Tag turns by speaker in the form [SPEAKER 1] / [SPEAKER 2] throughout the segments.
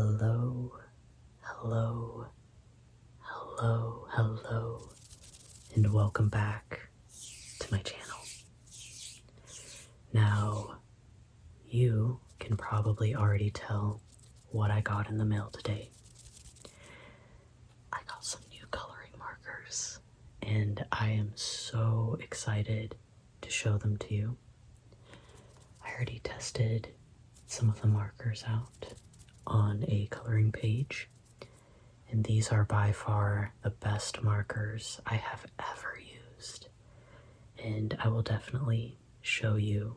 [SPEAKER 1] Hello, hello, hello, hello, and welcome back to my channel. Now, you can probably already tell what I got in the mail today. I got some new coloring markers, and I am so excited to show them to you. I already tested some of the markers out on a coloring page, and these are by far the best markers I have ever used, and I will definitely show you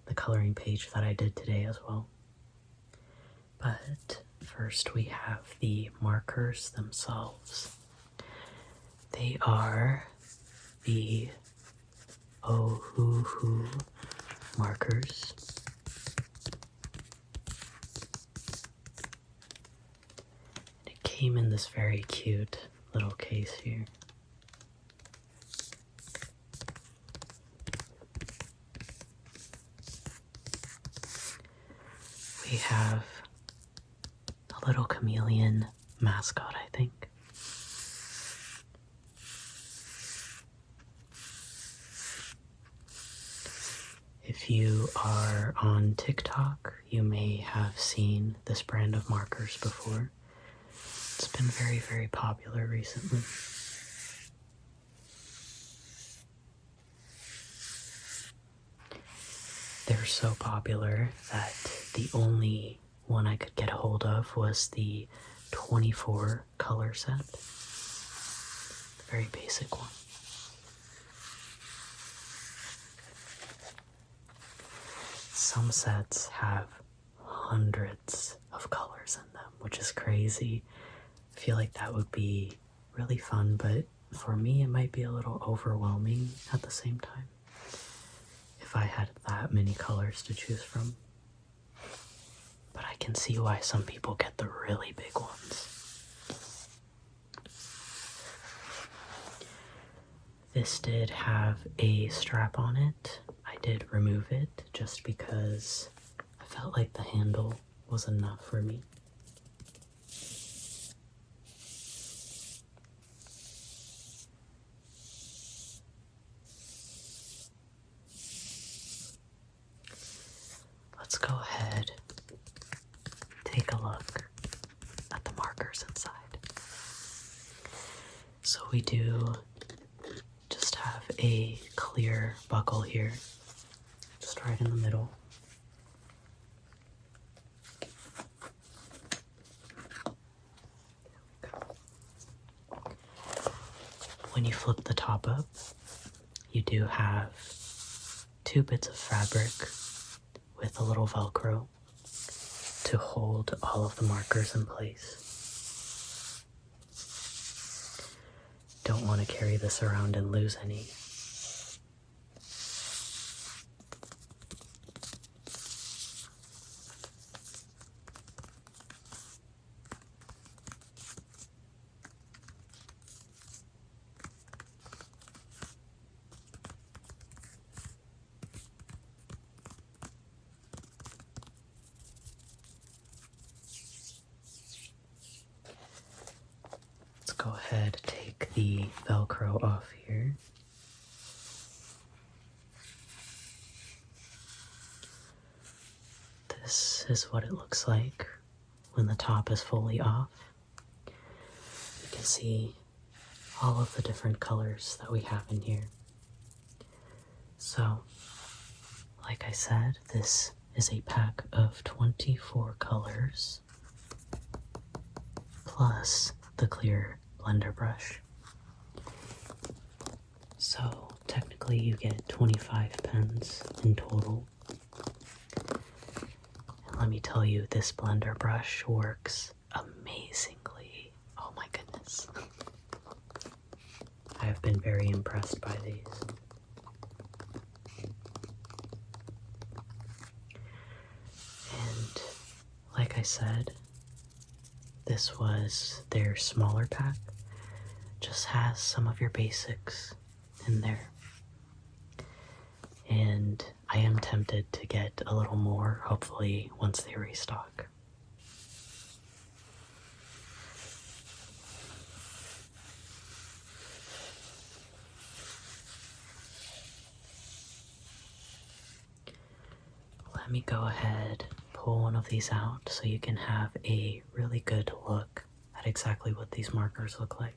[SPEAKER 1] the coloring page that I did today as well. But first we have the markers themselves. They are the Ohuhu markers. It came in this very cute little case here. We have a little chameleon mascot, I think. If you are on TikTok, you may have seen this brand of markers before. It's been very, very popular recently. They're so popular that the only one I could get a hold of was the 24 color set. The very basic one. Some sets have hundreds of colors in them, which is crazy. I feel like that would be really fun, but for me it might be a little overwhelming at the same time if I had that many colors to choose from. But I can see why some people get the really big ones. This did have a strap on it. I did remove it just because I felt like the handle was enough for me. Let's go ahead, take a look at the markers inside. So we do just have a clear buckle here, just right in the middle. When you flip the top up, you do have two bits of fabric with a little Velcro to hold all of the markers in place. Don't want to carry this around and lose any. Go ahead, take the Velcro off here. This is what it looks like when the top is fully off. You can see all of the different colors that we have in here. So, like I said, this is a pack of 24 colors plus the clear blender brush. So technically you get 25 pens in total. And let me tell you, this blender brush works amazingly. Oh my goodness. I have been very impressed by these. And like I said, this was their smaller pack. Just has some of your basics in there. And I am tempted to get a little more, hopefully, once they restock. let me go ahead, pull one of these out so you can have a really good look at exactly what these markers look like.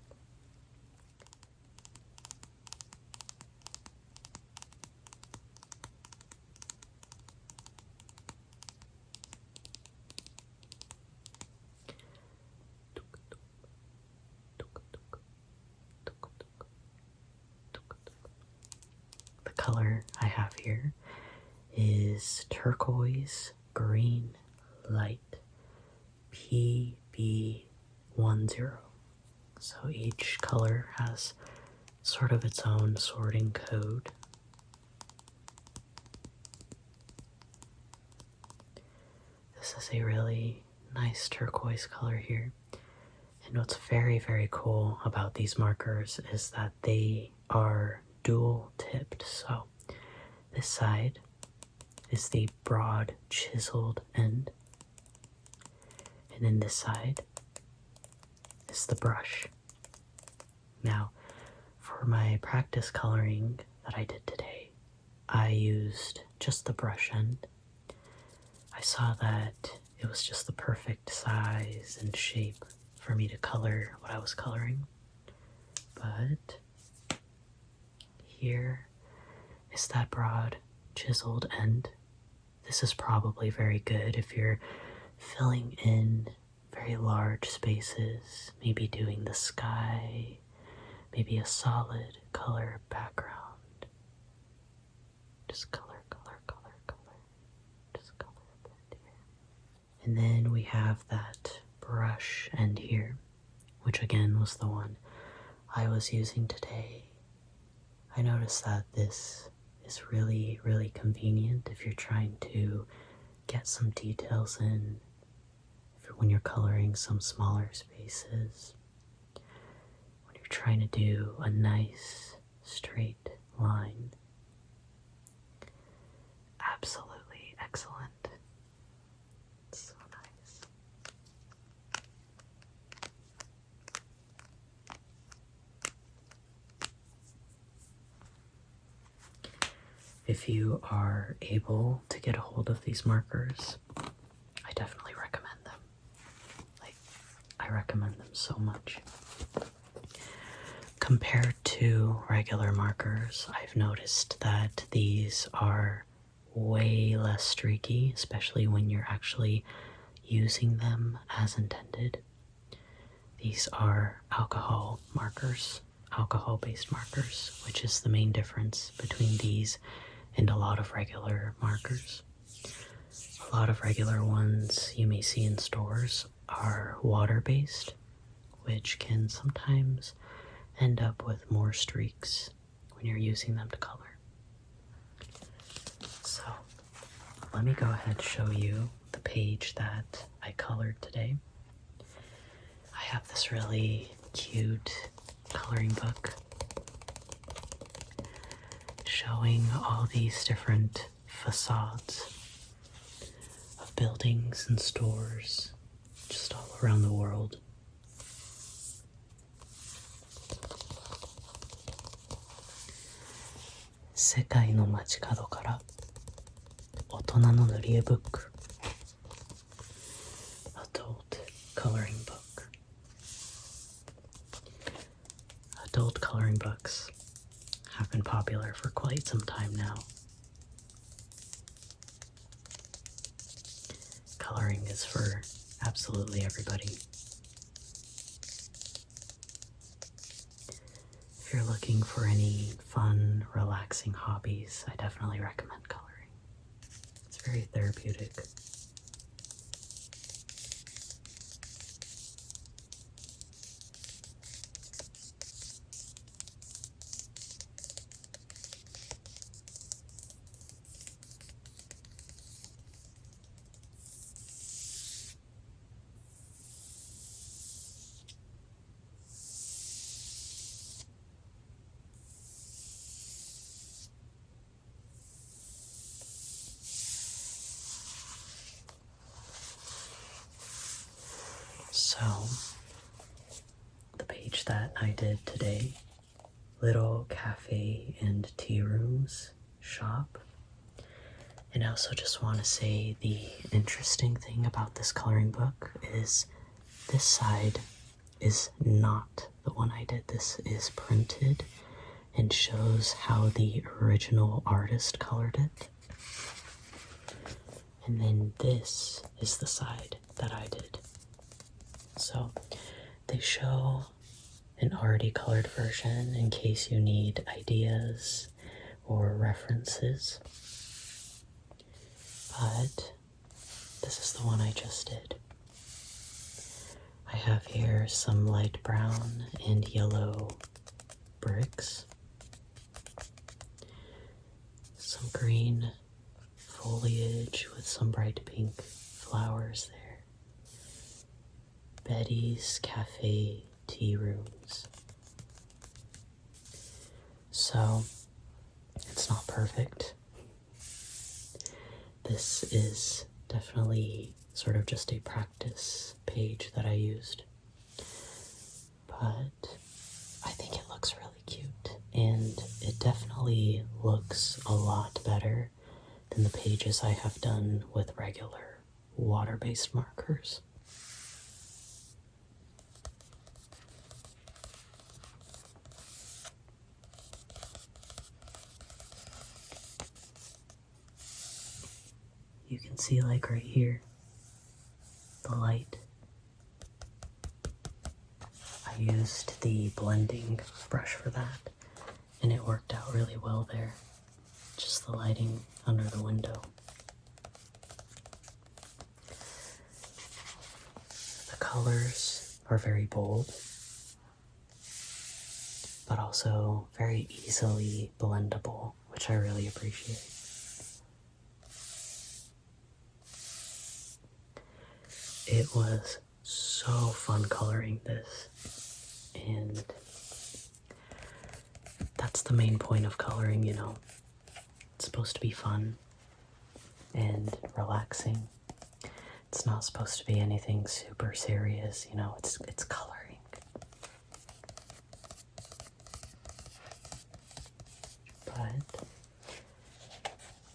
[SPEAKER 1] The color I have here is turquoise green light PB10. So each color has sort of its own sorting code. This is a really nice turquoise color here. And what's very, very cool about these markers is that they are dual tipped. So this side is the broad chiseled end, and then this side is the brush. Now, for my practice coloring that I did today, I used just the brush end. I saw that it was just the perfect size and shape for me to color what I was coloring. But here is that broad chiseled end. This is probably very good if you're filling in very large spaces, maybe doing the sky, maybe a solid color background. Just color, color, color, color. Just color a bit here. And then we have that brush end here, which again was the one I was using today. I noticed that this is really, really convenient if you're trying to get some details in when you're coloring some smaller spaces, when you're trying to do a nice straight line. Absolutely excellent. So nice. If you are able to get a hold of these markers, I definitely recommend them. I recommend them so much. Compared to regular markers, I've noticed that these are way less streaky, especially when you're actually using them as intended. These are alcohol markers, alcohol-based markers, which is the main difference between these and a lot of regular markers. A lot of regular ones you may see in stores are water-based, which can sometimes end up with more streaks when you're using them to color. So let me go ahead and show you the page that I colored today. I have this really cute coloring book showing all these different facades of buildings and stores just all around the world. Sekai no machikado kara otona no nurie book. Adult coloring book. Adult coloring books have been popular for quite some time now. Coloring is for absolutely everybody. If you're looking for any fun, relaxing hobbies, I definitely recommend coloring. It's very therapeutic. So, the page that I did today, Little Cafe and Tea Rooms Shop, And I also just want to say the interesting thing about this coloring book is this side is not the one I did. This is printed and shows how the original artist colored it. And then this is the side that I did. So they show an already colored version in case you need ideas or references. But this is the one I just did. I have here some light brown and yellow bricks, some green foliage with some bright pink flowers there, Betty's Cafe tea rooms. So it's not perfect. This is definitely sort of just a practice page that I used, but I think it looks really cute, and it definitely looks a lot better than the pages I have done with regular water-based markers. You can see, like right here, the light. I used the blending brush for that, and it worked out really well there. Just the lighting under the window. The colors are very bold, but also very easily blendable, which I really appreciate. It was so fun coloring this, and that's the main point of coloring, you know. It's supposed to be fun and relaxing. It's not supposed to be anything super serious, you know, it's coloring. But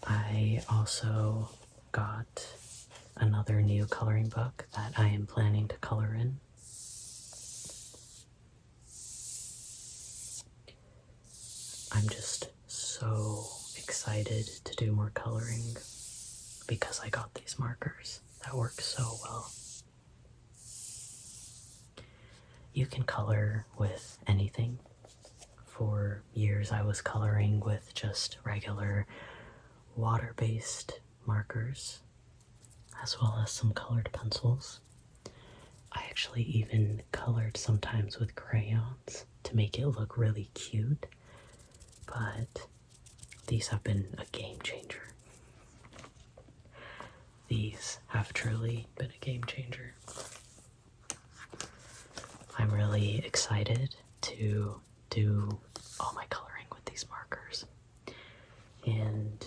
[SPEAKER 1] I also got another new coloring book that I am planning to color in. I'm just so excited to do more coloring because I got these markers that work so well. You can color with anything. For years I was coloring with just regular water-based markers, as well as some colored pencils. I actually even colored sometimes with crayons to make it look really cute, but these have been a game changer. These have truly been a game changer. I'm really excited to do all my coloring with these markers. And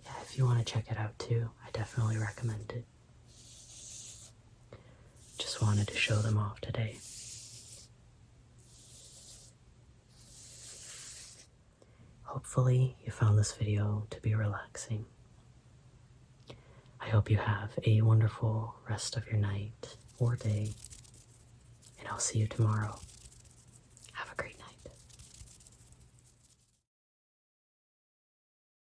[SPEAKER 1] yeah, if you want to check it out too, I definitely recommend it. Just wanted to show them off today. Hopefully you found this video to be relaxing. I hope you have a wonderful rest of your night or day, and I'll see you tomorrow.